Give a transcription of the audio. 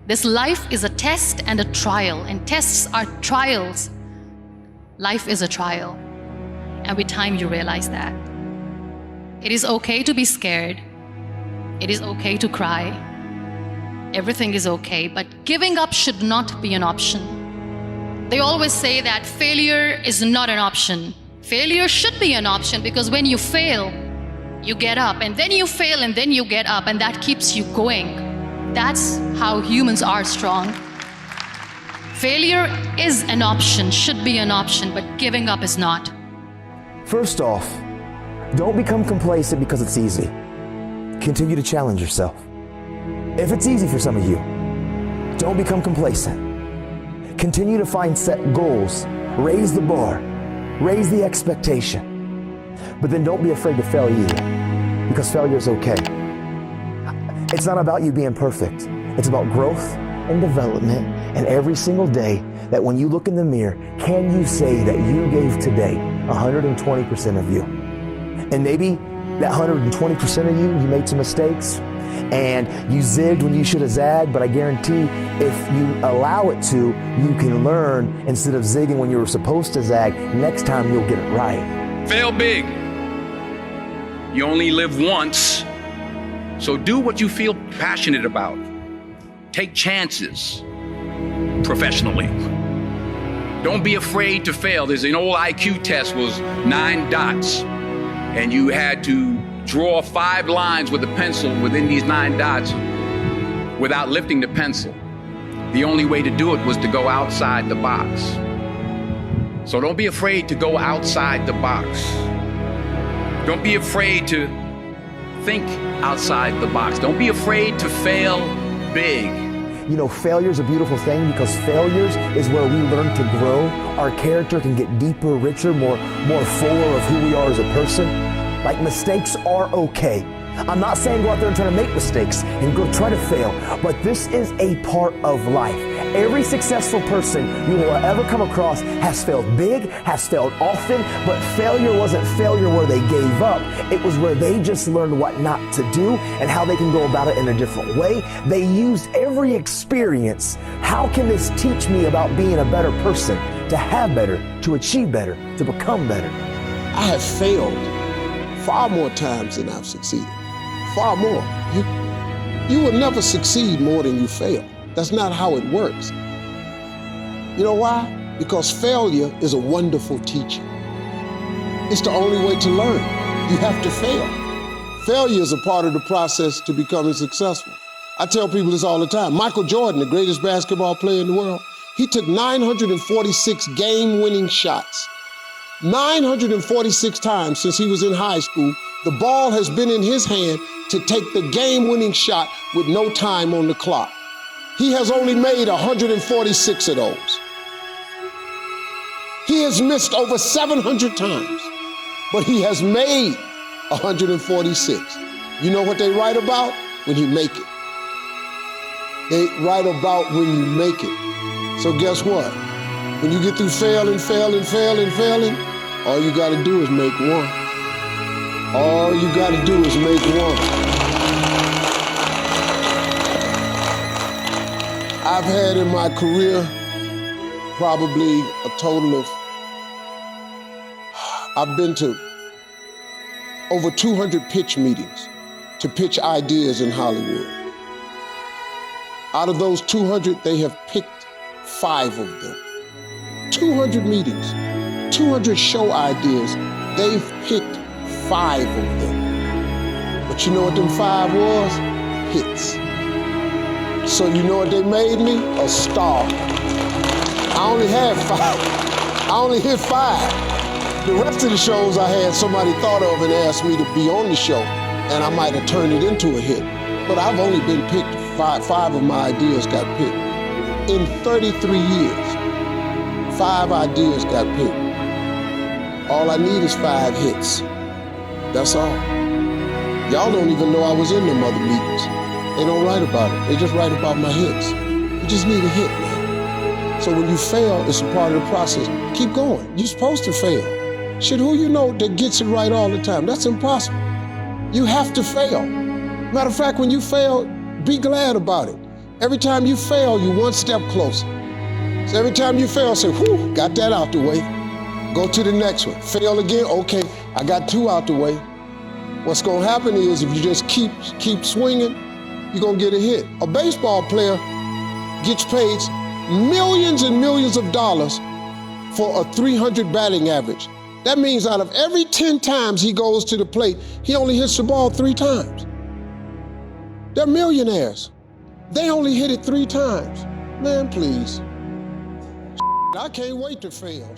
This life is a test and a trial, and tests are trials. Life is a trial, and with time you realize that. It is okay to be scared. It is okay to cry. Everything is okay, but giving up should not be an option. They always say that failure is not an option. Failure should be an option, because when you fail, you get up, and then you fail, and then you get up, and that keeps you going. That's how humans are strong. Failure is an option, should be an option, but giving up is not. First off, don't become complacent because it's easy. Continue to challenge yourself. If it's easy for some of you, don't become complacent. Continue to find set goals, raise the bar, raise the expectation. But then don't be afraid to fail either, because failure is okay. It's not about you being perfect. It's about growth and development, and every single day that when you look in the mirror, can you say that you gave today 120% of you? And maybe that 120% of you made some mistakes and you zigged when you should have zagged, but I guarantee if you allow it to, you can learn instead of zigging when you were supposed to zag. Next time you'll get it right. Fail big. You only live once. So do what you feel passionate about. Take chances professionally. Don't be afraid to fail. There's an old IQ test, was 9 dots, and you had to draw 5 lines with a pencil within these 9 dots without lifting the pencil. The only way to do it was to go outside the box. So don't be afraid to go outside the box. Don't be afraid to think outside the box. Don't be afraid to fail big. You know, failure is a beautiful thing, because failures is where we learn to grow. Our character can get deeper, richer, more fuller of who we are as a person. Like, mistakes are okay. I'm not saying go out there and try to make mistakes and go try to fail, but this is a part of life. Every successful person you will ever come across has failed big, has failed often, but failure wasn't failure where they gave up. It was where they just learned what not to do and how they can go about it in a different way. They used every experience. How can this teach me about being a better person, to have better, to achieve better, to become better? I have failed far more times than I've succeeded. Far more. You will never succeed more than you fail. That's not how it works. You know why? Because failure is a wonderful teacher. It's the only way to learn. You have to fail. Failure is a part of the process to becoming successful. I tell people this all the time. Michael Jordan, the greatest basketball player in the world, he took 946 game-winning shots. 946 times since he was in high school, the ball has been in his hand to take the game-winning shot with no time on the clock. He has only made 146 of those. He has missed over 700 times, but he has made 146. You know what they write about? When you make it. They write about when you make it. So guess what? When you get through failing, all you gotta do is make one. All you gotta do is make one. I've had in my career probably a total of, I've been to over 200 pitch meetings to pitch ideas in Hollywood. Out of those 200, they have picked 5 of them. 200 meetings, 200 show ideas, they've picked 5 of them. But you know what them 5 was? Hits. So you know what they made me? A star. I only had 5. I only hit 5. The rest of the shows I had somebody thought of and asked me to be on the show, and I might have turned it into a hit. But I've only been picked 5 of my ideas got picked. In 33 years, 5 ideas got picked. All I need is 5 hits. That's all. Y'all don't even know I was in them other meetings. They don't write about it. They just write about my hits. You just need a hit, man. So when you fail, it's a part of the process. Keep going. You're supposed to fail. Shit, who you know that gets it right all the time? That's impossible. You have to fail. Matter of fact, when you fail, be glad about it. Every time you fail, you're one step closer. So every time you fail, say, whew, got that out the way. Go to the next one. Fail again, okay, I got 2 out the way. What's gonna happen is if you just keep swinging, you're gonna get a hit. A baseball player gets paid millions and millions of dollars for a 300 batting average. That means out of every 10 times he goes to the plate, he only hits the ball 3 times. They're millionaires. They only hit it 3 times. Man, please. I can't wait to fail.